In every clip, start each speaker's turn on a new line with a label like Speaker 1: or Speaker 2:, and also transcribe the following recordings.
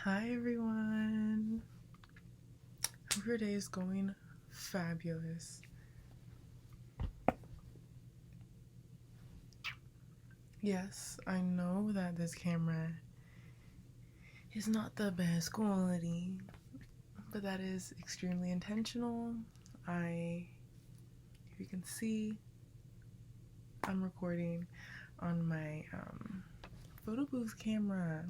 Speaker 1: Hi everyone. Hope your day is going fabulous. Yes, I know that this camera is not the best quality, but that is extremely intentional. If you can see, I'm recording on my photo booth camera.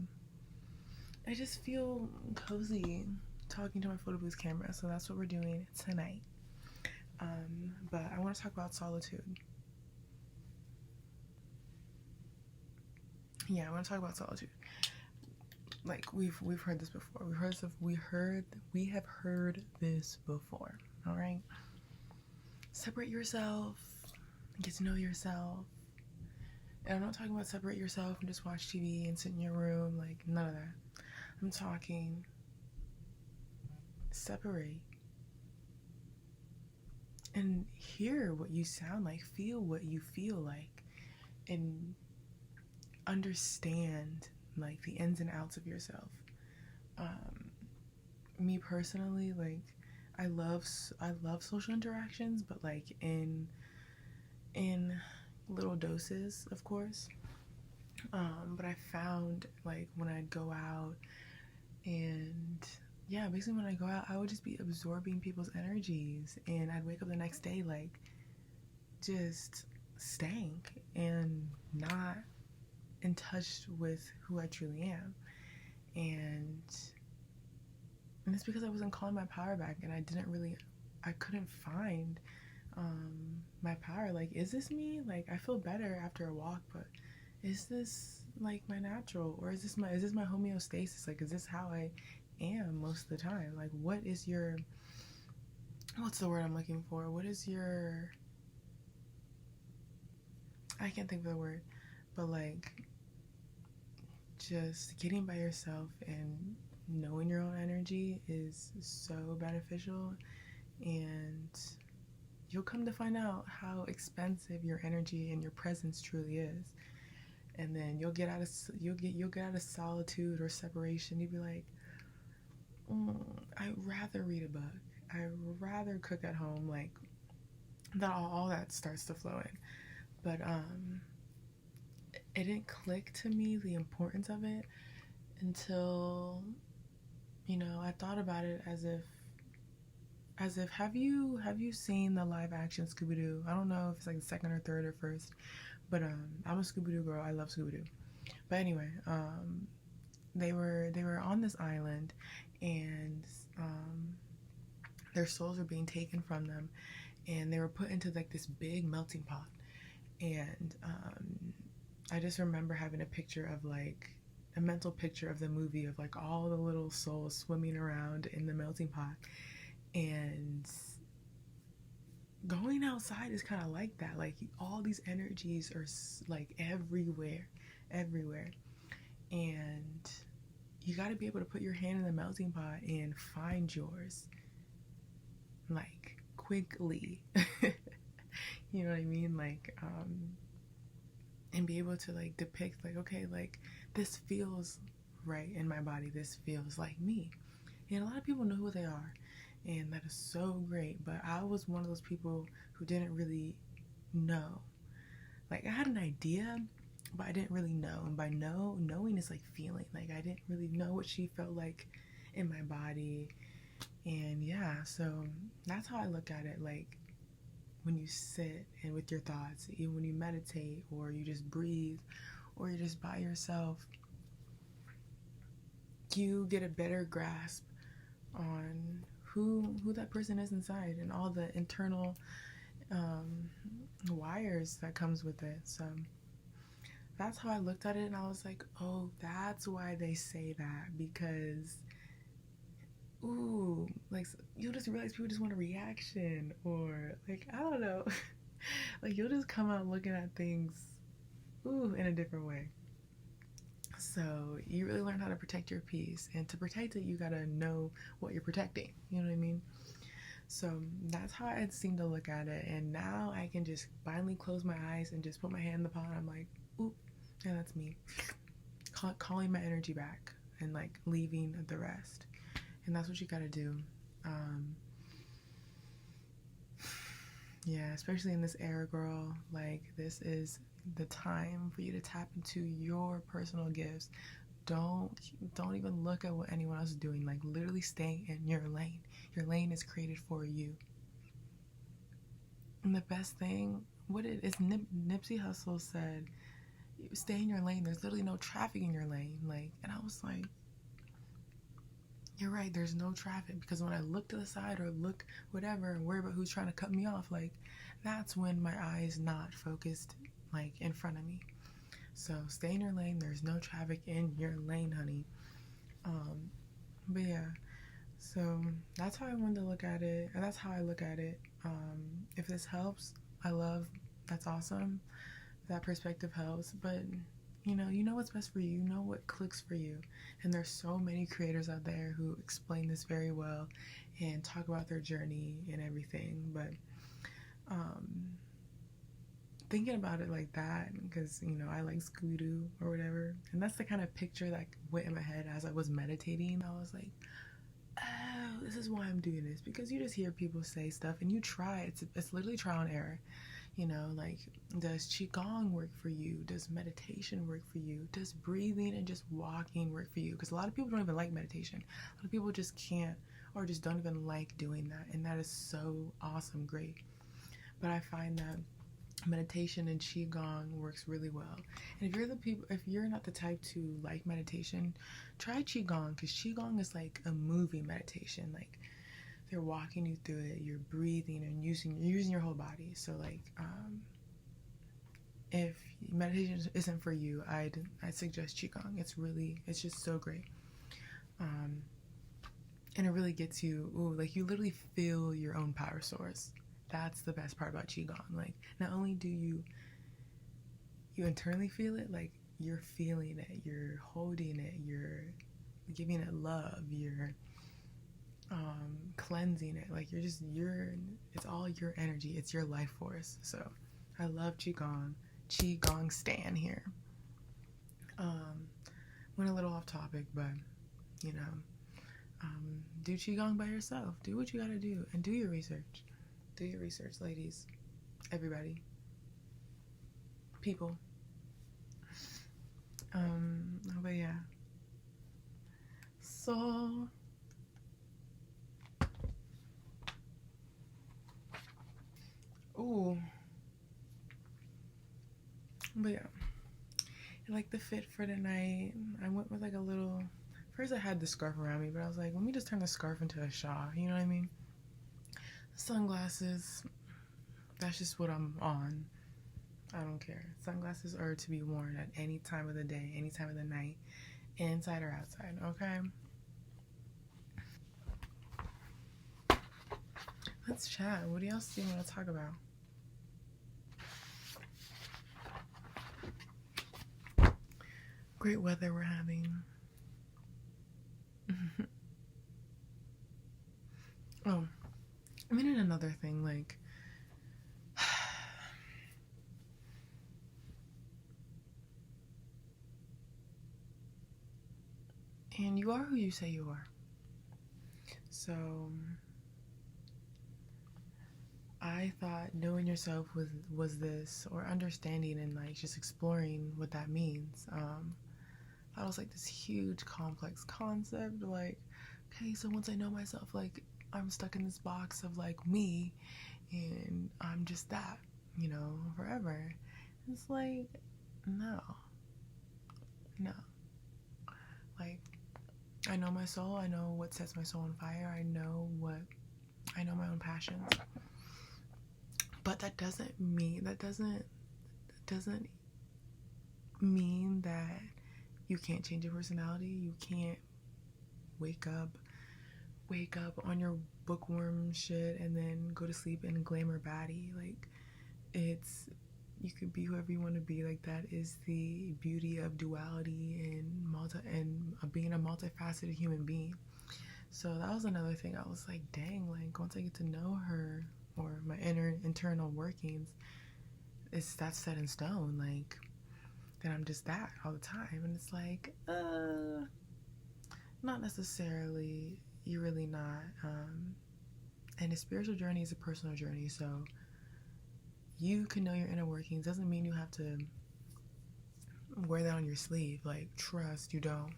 Speaker 1: I just feel cozy talking to my photo booth camera, so that's what we're doing tonight. But I want to talk about solitude. Yeah, I want to talk about solitude. Like we've heard this before. We have heard this before. All right. Separate yourself, get to know yourself. And I'm not talking about separate yourself and just watch TV and sit in your room. Like none of that. I'm talking separate and hear what you sound like, feel what you feel like, and understand like the ins and outs of yourself. Me personally, like I love social interactions, but like in little doses, of course. But I found like when I'd go out and yeah, basically when I go out, I would just be absorbing people's energies, and I'd wake up the next day like just stank and not in touch with who I truly am. And it's because I wasn't calling my power back, and I couldn't find my power. Like, is this me? Like, I feel better after a walk, but is this like my natural, or is this my homeostasis? Like, is this how I am most of the time? Like, what's the word I'm looking for? What is your, I can't think of the word, but like just getting by yourself and knowing your own energy is so beneficial, and you'll come to find out how expensive your energy and your presence truly is. And then you'll get out of solitude or separation. You'll be like, I'd rather read a book. I'd rather cook at home. Like that, all that starts to flow in. But it didn't click to me the importance of it until I thought about it as if have you seen the live action Scooby-Doo? I don't know if it's like the second or third or first, but I'm a Scooby-Doo girl. I love Scooby-Doo. But anyway, they were on this island, and their souls were being taken from them, and they were put into like this big melting pot. And I just remember having a mental picture of the movie of like all the little souls swimming around in the melting pot. And going outside is kind of like that. Like all these energies are like everywhere. And you got to be able to put your hand in the melting pot and find yours like quickly. You know what I mean? Like and be able to like depict like, okay, like this feels right in my body, this feels like me. And a lot of people know who they are, and that is so great. But I was one of those people who didn't really know. Like I had an idea, but I didn't really know. And by knowing is like feeling. Like I didn't really know what she felt like in my body. And yeah, so that's how I look at it. Like when you sit and with your thoughts, even when you meditate or you just breathe or you're just by yourself, you get a better grasp on who that person is inside and all the internal wires that comes with it. So that's how I looked at it, and I was like, oh, that's why they say that, because ooh, like you'll just realize people just want a reaction, or like I don't know. Like you'll just come out looking at things in a different way. So you really learn how to protect your peace, and to protect it you gotta know what you're protecting, you know what I mean? So that's how I seem to look at it, and now I can just finally close my eyes and just put my hand in the pot. I'm like, ooh, yeah, that's me calling my energy back. and like leaving the rest. And that's what you gotta do. Yeah, especially in this era, girl. Like, this is the time for you to tap into your personal gifts. Don't even look at what anyone else is doing. Like, literally stay in your lane. Your lane is created for you. And the best thing, what it is, Nipsey Hussle said, stay in your lane. There's literally no traffic in your lane. Like, and I was like, you're right, there's no traffic, because when I look to the side or look whatever and worry about who's trying to cut me off, like, that's when my eye is not focused like in front of me. So stay in your lane. There's no traffic in your lane, honey. But yeah, so that's how I wanted to look at it, and that's how I look at it. If this helps, that's awesome. That perspective helps, but you know what's best for you. You know what clicks for you. And there's so many creators out there who explain this very well and talk about their journey and everything. But thinking about it like that, because I like Scooby-Doo or whatever, and that's the kind of picture that went in my head as I was meditating. I was like, oh, this is why I'm doing this, because you just hear people say stuff and you try. It's literally trial and error. Like, does Qigong work for you? Does meditation work for you? Does breathing and just walking work for you? Because a lot of people don't even like meditation. A lot of people just can't, or just don't even like doing that. And that is so awesome, great. But I find that meditation and Qigong works really well. And if you're not the type to like meditation, try Qigong, because Qigong is like a moving meditation. Like, they're walking you through it, you're breathing and you're using your whole body. So like, if meditation isn't for you, I'd suggest Qigong. It's just so great. And it really gets you, like, you literally feel your own power source. That's the best part about Qigong. Like, not only do you internally feel it, like, you're feeling it, you're holding it, you're giving it love, you're cleansing it. Like, it's all your energy, it's your life force. So I love Qigong stan here. Went a little off topic, but do Qigong by yourself. Do what you gotta do, and do your research. Do your research, ladies. Everybody. People. But yeah. So but yeah, like the fit for tonight, I went with like a little, first I had the scarf around me, but I was like, let me just turn the scarf into a shawl, you know what I mean? Sunglasses, that's just what I'm on. I don't care. Sunglasses are to be worn at any time of the day, any time of the night, inside or outside, okay? Let's chat. What else do you want to talk about? Great weather we're having. Oh, I mean, and another thing, like, and you are who you say you are. So I thought knowing yourself was this, or understanding and like just exploring what that means. That was like this huge complex concept. Like, okay, so once I know myself, like, I'm stuck in this box of like me, and I'm just that, forever. It's like, no. Like, I know my soul. I know what sets my soul on fire. I know my own passions. But that doesn't mean that you can't change your personality. You can't wake up on your bookworm shit and then go to sleep in glamour baddie. Like, you could be whoever you want to be. Like, that is the beauty of duality and being a multifaceted human being. So that was another thing. I was like, dang, like, once I get to know her, or my internal workings, that's set in stone. Like, then I'm just that all the time. And it's like, not necessarily. You're really not. And a spiritual journey is a personal journey, so you can know your inner workings. Doesn't mean you have to wear that on your sleeve. Like, trust, you don't.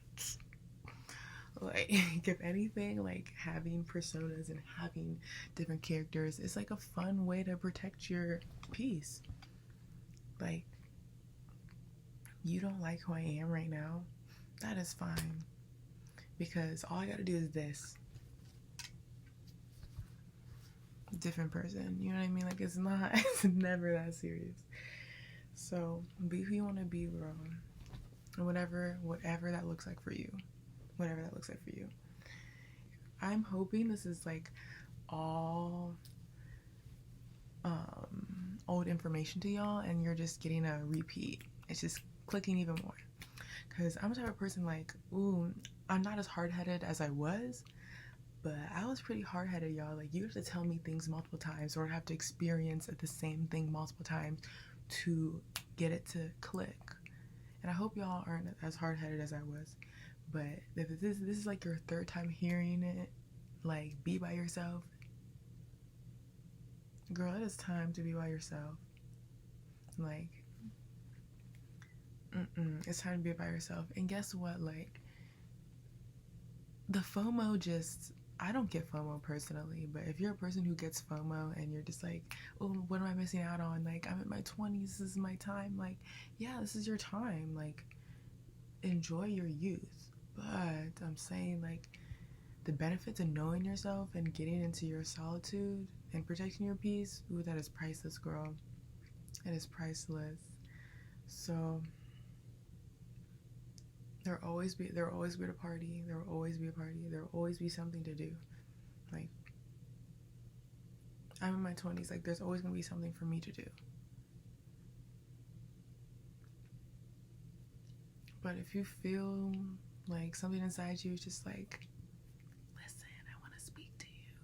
Speaker 1: Like, if anything, like, having personas and having different characters is like a fun way to protect your peace. Like, you don't like who I am right now, that is fine, because all I gotta do is this. Different person, you know what I mean? Like, it's never that serious. So be who you want to be, bro. And whatever that looks like for you. Whatever that looks like for you. I'm hoping this is like all old information to y'all, and you're just getting a repeat. It's just clicking even more. Because I'm the type of person like, ooh, I'm not as hard-headed as I was, but I was pretty hard-headed, y'all. Like, you have to tell me things multiple times, or have to experience the same thing multiple times to get it to click. And I hope y'all aren't as hard-headed as I was. But if this is like your third time hearing it, like, be by yourself. Girl, it is time to be by yourself. Like, it's time to be by yourself. And guess what? Like, the FOMO just, I don't get FOMO personally, but if you're a person who gets FOMO and you're just like, oh, what am I missing out on? Like, I'm in my 20s, this is my time. Like, yeah, this is your time. Like, enjoy your youth. But I'm saying, like, the benefits of knowing yourself and getting into your solitude and protecting your peace, ooh, that is priceless, girl. It is priceless. So there will always be a party. There will always be a party. There will always be something to do. Like, I'm in my 20s. Like, there's always gonna be something for me to do. But if you feel like something inside you is just like, listen, I want to speak to you,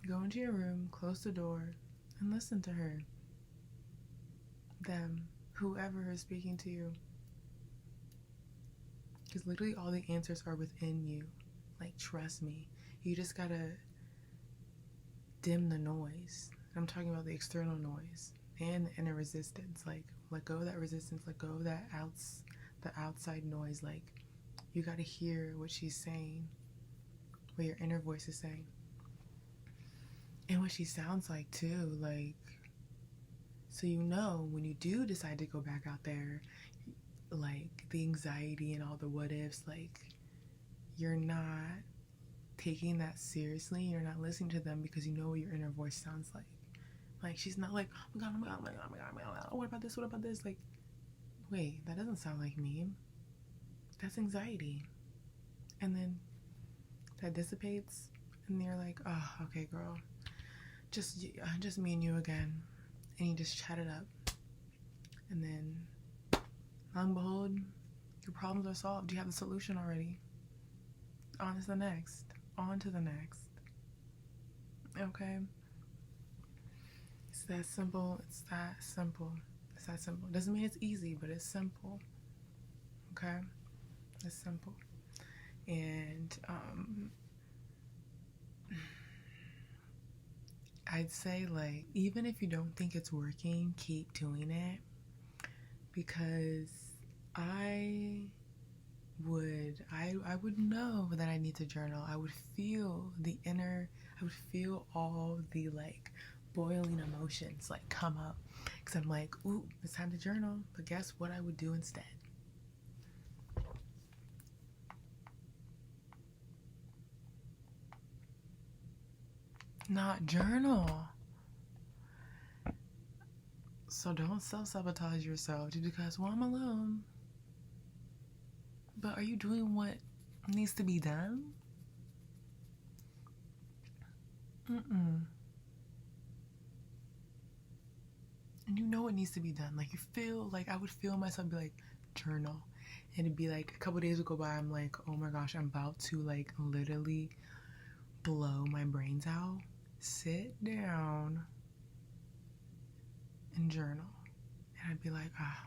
Speaker 1: go into your room, close the door, and listen to her, them, whoever is speaking to you. Because literally all the answers are within you. Like, trust me. You just gotta dim the noise. I'm talking about the external noise and the inner resistance. Like, let go of that resistance. Let go of that the outside noise. Like, you gotta hear what she's saying, what your inner voice is saying, and what she sounds like too. Like, so you know when you do decide to go back out there, like, the anxiety and all the what ifs, like, you're not taking that seriously. You're not listening to them because you know what your inner voice sounds like. Like, she's not like, oh my god, oh my god, oh my god, oh my god, oh my god, what about this, what about this? Like, wait, that doesn't sound like me. That's anxiety. And then that dissipates, and you're like, oh, okay, girl, just me and you again. And you just chat it up, and then long and behold, your problems are solved. You have the solution already. On to the next. Okay? It's that simple. Doesn't mean it's easy, but it's simple. Okay? It's simple. And I'd say, like, even if you don't think it's working, keep doing it. Because I would know that I need to journal. I would feel all the, like, boiling emotions, like, come up, because I'm like, ooh, it's time to journal. But guess what I would do instead? Not journal. So don't self-sabotage yourself just because, well, I'm alone. But are you doing what needs to be done? And you know what needs to be done. Like, you feel like, I would feel myself be like, journal. And it'd be like, a couple days would go by, I'm like, oh my gosh, I'm about to, like, literally blow my brains out. Sit down and journal. And I'd be like, ah.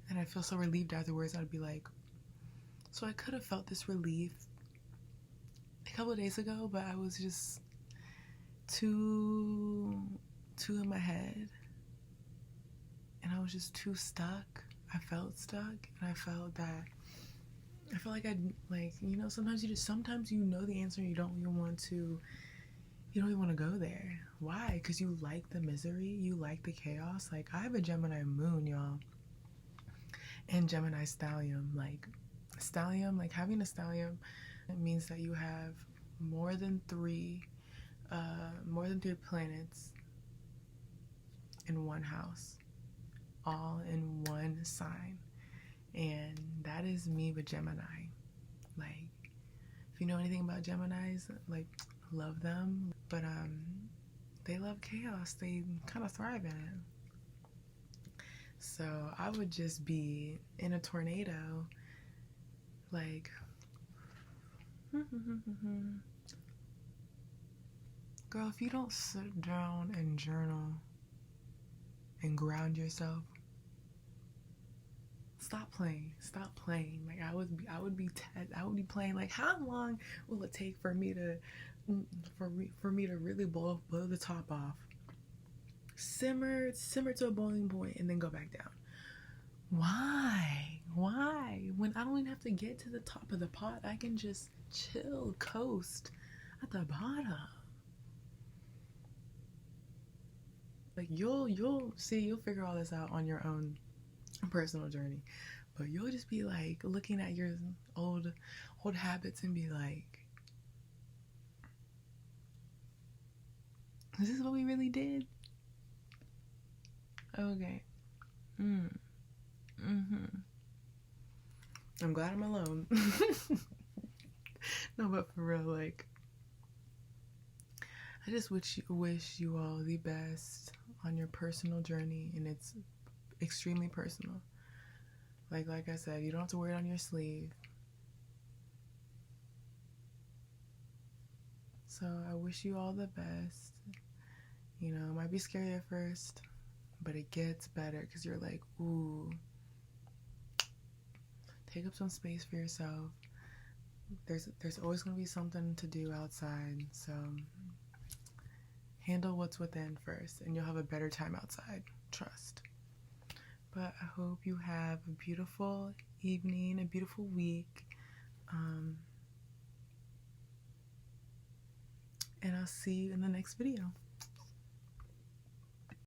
Speaker 1: And I'd feel so relieved afterwards. I'd be like, So I could have felt this relief a couple of days ago, but I was just too in my head, and I was just too stuck. I felt stuck, and I felt like I'd, like, you know, sometimes you know the answer and you don't even want to go there. Why? Because you like the misery, you like the chaos. Like, I have a Gemini moon, y'all, and Gemini stellium. Like having a stellium, it means that you have more than three planets in one house, all in one sign. And that is me with Gemini. Like, if you know anything about Geminis, like, love them, but they love chaos. They kind of thrive in it. So I would just be in a tornado, like, girl, if you don't sit down and journal and ground yourself, stop playing. Like, I would be playing. Like, how long will it take for me to really blow the top off, simmer to a boiling point, and then go back down? Why when I don't even have to get to the top of the pot? I can just chill, coast at the bottom. Like, you'll see, you'll figure all this out on your own personal journey, but you'll just be like looking at your old habits and be like, is this what we really did? Okay. I'm glad I'm alone. No, but for real, like, I just wish you all the best on your personal journey, and it's extremely personal. Like I said, you don't have to wear it on your sleeve. So I wish you all the best. You know, it might be scary at first, but it gets better because you're like, ooh, take up some space for yourself. There's always going to be something to do outside, so handle what's within first, and you'll have a better time outside. Trust. But I hope you have a beautiful evening, a beautiful week, and I'll see you in the next video.